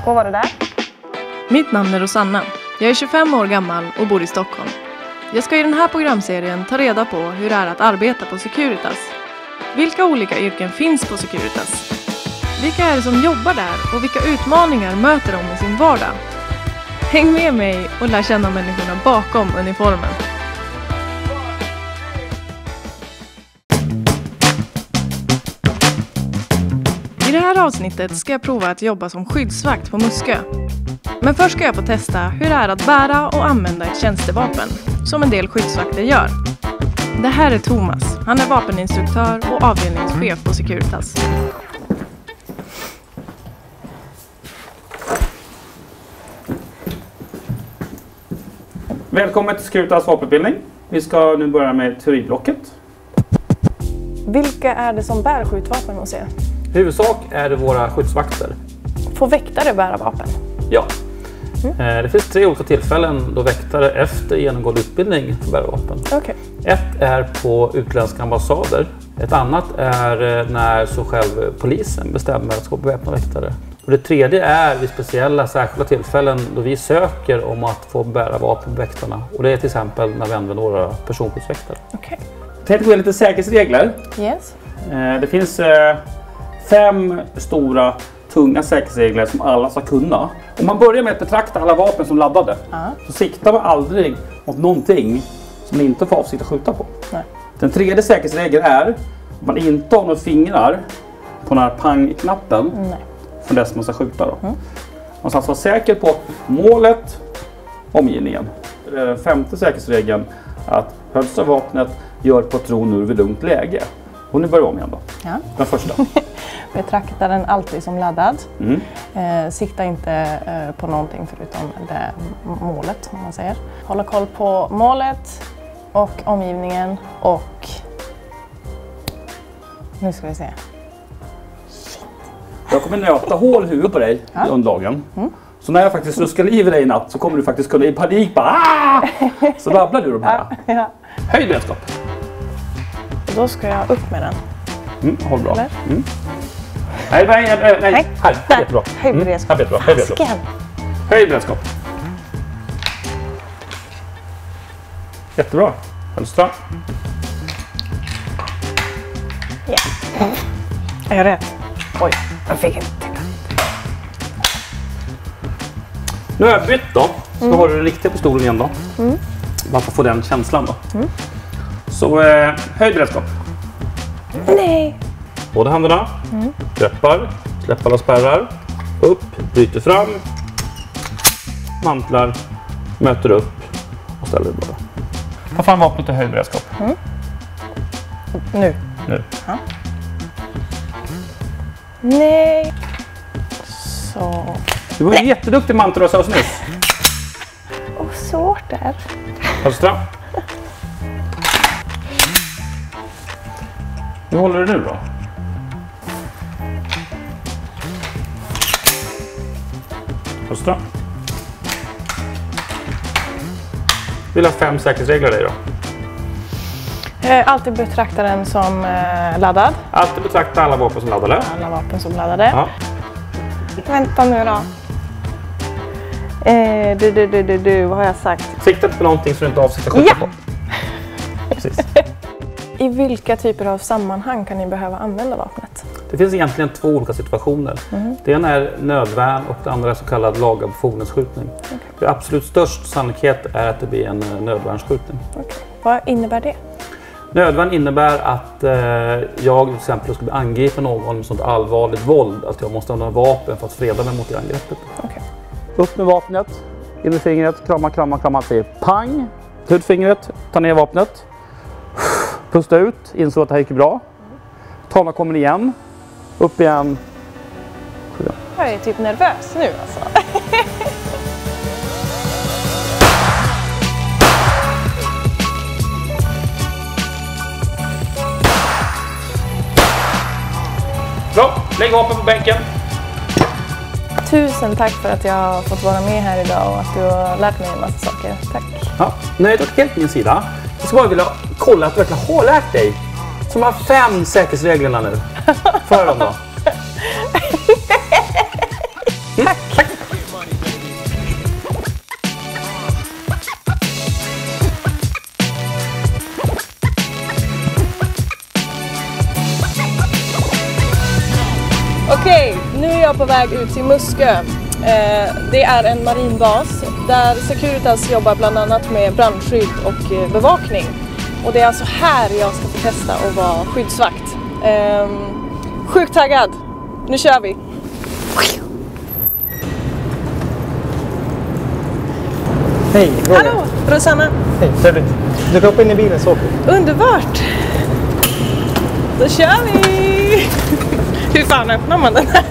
Vad var det där? Mitt namn är Rosanna. Jag är 25 år gammal och bor i Stockholm. Jag ska i den här programserien ta reda på hur det är att arbeta på Securitas. Vilka olika yrken finns på Securitas? Vilka är det som jobbar där och vilka utmaningar möter de i sin vardag? Häng med mig och lär känna människorna bakom uniformen. I det här avsnittet ska jag prova att jobba som skyddsvakt på Muskö. Men först ska jag få testa hur det är att bära och använda ett tjänstevapen, som en del skyddsvakter gör. Det här är Thomas. Han är vapeninstruktör och avdelningschef på Securitas. Välkommen till Securitas vapenutbildning. Vi ska nu börja med teoriblocket. Vilka är det som bär skjutvapen hos er? Huvudsak är det våra skyddsvakter. Får väktare bära vapen? Ja. Det finns 3 olika tillfällen då väktare efter genomgående utbildning får bära vapen. Okay. Ett är på utländska ambassader. Ett annat är när så själv polisen bestämmer att ska beväpna väktare. Och det tredje är vid speciella särskilda tillfällen då vi söker om att få bära vapen på väktarna. Och det är till exempel när vi använder våra personskyddsväktare. Okay. Jag tänkte gå in lite säkerhetsregler. Yes. Det finns 5 stora tunga säkerhetsregler som alla ska kunna. Om man börjar med att betrakta alla vapen som laddade så siktar man aldrig mot någonting som man inte får avsikt att skjuta på. Nej. Den tredje säkerhetsregeln är att man inte har några fingrar på den här pang-knappen från dess man ska skjuta. Då. Man ska alltså vara säker på målet, omgivningen. Den 5:e säkerhetsregeln att högsta vapnet gör patron vid lugnt läge. Och nu börjar vi om igen då. Ja. Den första. Betrakta den alltid som laddad. Sikta inte på någonting förutom det målet, om man säger. Hålla koll på målet och omgivningen och... Nu ska vi se. Jag kommer nöta hål i huvudet på dig i underlagen. Så när jag faktiskt ruskar liv i dig i natt så kommer du faktiskt kunna i panik bara så babblar du de här. Ja. Höjd beredskap. Då ska jag upp med den. Håll bra. Eller? Nej. Här, jättebra. Höjd beredskap. Höjd beredskap. Jättebra. Vänstra. Ja. Är jag rätt? Oj, jag fick inte. Nu har jag bytt då. Så har du den riktiga pistolen igen då. Bara för att få den känslan då. Så höjd beredskap. Nej. Båda händerna. Greppar. Släpper alla spärrar. Upp. Bryter fram. Mantlar. Möter upp. Och ställer det bara. Ta fram vapnet till höjd beredskap. Nu. Ja. Nej. Så. Du var jätteduktig mantelrösa hos nyss. Svårt där. Höstra. Hur håller du nu då? Höstra. Vill ha 5 säkerhetsregler dig då? Alltid betrakta den som laddad. Alltid betrakta alla vapen som laddade. Alla vapen som laddade. Ja. Vänta nu då. Vad har jag sagt? Sikta på någonting som du inte avsikt att skjuta på. Precis. I vilka typer av sammanhang kan ni behöva använda vapnet? Det finns egentligen 2 olika situationer. Det ena är nödvärn och det andra är så kallad laga befogenhetsskjutning. Det absolut störst sannolikhet är att det blir en nödvärnsskjutning. Vad innebär det? Nödvärn innebär att jag till exempel ska bli angripen någon med sånt allvarligt våld att jag måste använda vapen för att freda mig mot det angreppet. Upp med vapnet, in med fingret, krama, säger pang, ta ut fingret, ta ner vapnet, pusta ut, inså att det här gick bra, tala kommer igen, upp igen. Jag är typ nervös nu alltså. Bra, lägg vapen på bänken. Tusen tack för att jag har fått vara med här idag och att du har lärt mig en massa saker. Tack. Ja, nöjd och helt min sida. Jag ska bara vilja kolla att du verkligen har lärt dig. Som har 5 säkerhetsreglerna nu. För dem då. Tack. Okej, nu är jag på väg ut till Muskö. Det är en marinbas där Securitas jobbar bland annat med brandskydd och bevakning. Och det är alltså här jag ska få testa att vara skyddsvakt. Sjukt taggad. Nu kör vi! Hej, Roger. Hallå, Rosanna. Hej, trevligt. Du kan hoppa in i bilen så åker vi. Underbart! Då kör vi! Hur fan öppnar man den här?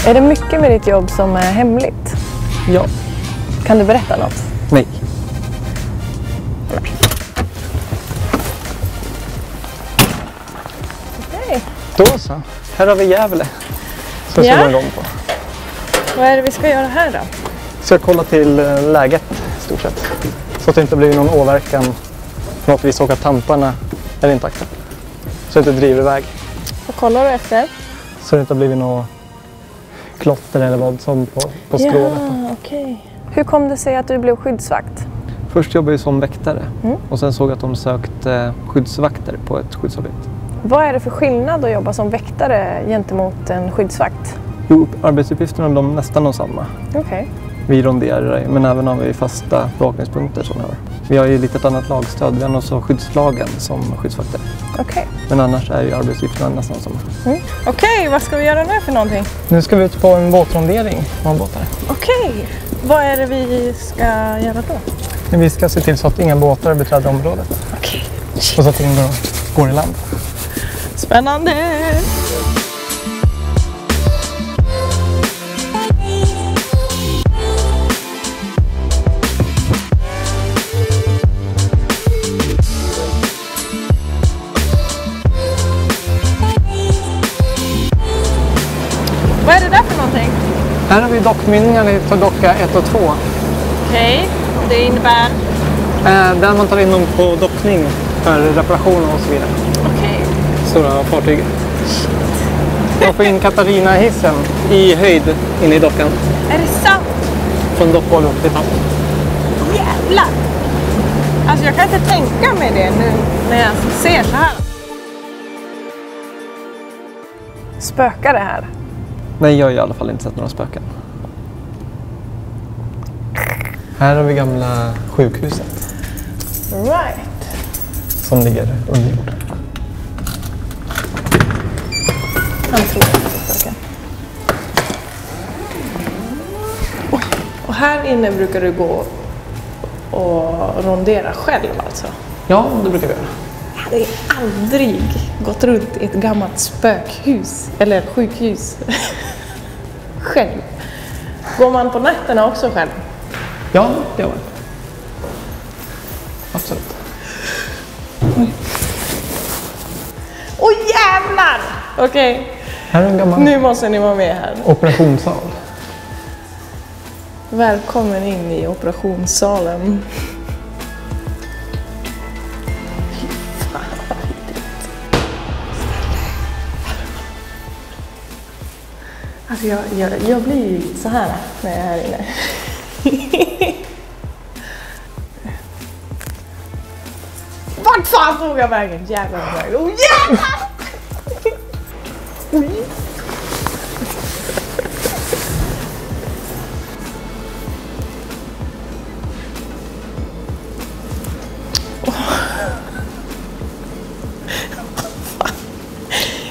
Är det mycket med ditt jobb som är hemligt? Ja. Kan du berätta något? Nej. Okej. Då så. Här har vi Gävle. Så ska vi igång på. Vad är det vi ska göra här då? Ska kolla till läget i stort sett. Så att det inte blir någon åverkan. På något vis, och att tamparna är intakta. Så att det inte driver iväg. Vad kollar du efter? Så det inte har blivit något klotter eller vad som på skrovet. Ja, okej. Hur kom det sig att du blev skyddsvakt? Först jobbade jag som väktare. Och sen såg jag att de sökte skyddsvakter på ett skyddsobjekt. Vad är det för skillnad att jobba som väktare gentemot en skyddsvakt? Jo, arbetsuppgifterna är de nästan de samma. Okej. Vi ronderar, men även har vi fasta bevakningspunkter som vi har. Vi har ju lite ett annat lagstöd. Vi har också skyddslagen som skyddsvakter. Okej. Men annars är ju arbetsuppgifterna nästan samma. Okej, vad ska vi göra nu för någonting? Nu ska vi ut på en båtrondering med båtar. Okej. Vad är det vi ska göra då? Men vi ska se till så att inga båtar beträder området. Okej. Och så att ingen går i land. Spännande! Vad är det där för någonting? Här har vi dockmynningar för docka 1 och 2. Okej, det innebär... Där man tar in dem på dockning för reparationer och så vidare. Okej. Stora fartyg. Man får in Katarina-hissen i höjd inne i dockan. Är det sant? Från dockgolv upp till tapp. Jävlar! Alltså jag kan inte tänka mig det nu när jag ser så här. Spökar det här? Nej, jag har i alla fall inte sett några spöken. Här har vi gamla sjukhuset. Right. Som ligger under jord. Han tror inte på spöken. Och här inne brukar du gå och rondera själv alltså? Ja, det brukar vi göra. Jag hade aldrig gått runt i ett gammalt spökhus eller sjukhus själv. Går man på nätterna också själv? Ja, det gör man. Absolut. Åh jävlar! Okej, Här är en gammal nu måste ni vara med här. operationssal. Välkommen in i operationssalen. Alltså jag blir ju så här när jag är här inne. Vart fan tog jag vägen? Jävlar vad vägen. Oh jävlar!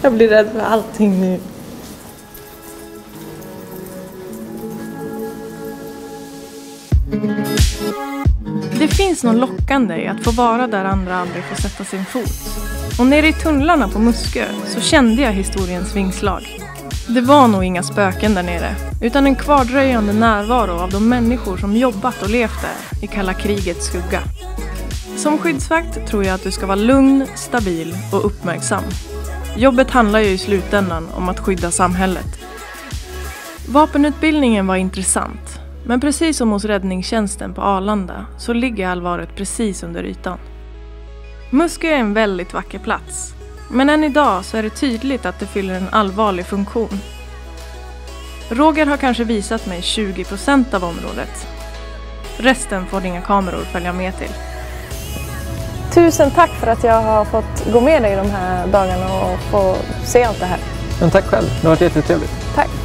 Jag blir rädd för allting nu. Det finns något lockande i att få vara där andra aldrig får sätta sin fot. Och nere i tunnlarna på Muskö så kände jag historiens vingslag. Det var nog inga spöken där nere, utan en kvardröjande närvaro av de människor som jobbat och levt där i kalla krigets skugga. Som skyddsvakt tror jag att du ska vara lugn, stabil och uppmärksam. Jobbet handlar ju i slutändan om att skydda samhället. Vapenutbildningen var intressant, men precis som hos räddningstjänsten på Arlanda så ligger allvaret precis under ytan. Muskö är en väldigt vacker plats. Men än idag så är det tydligt att det fyller en allvarlig funktion. Roger har kanske visat mig 20% av området. Resten får inga kameror följa med till. Tusen tack för att jag har fått gå med dig de här dagarna och få se allt det här. Men tack själv, det har varit jättetrevligt. Tack.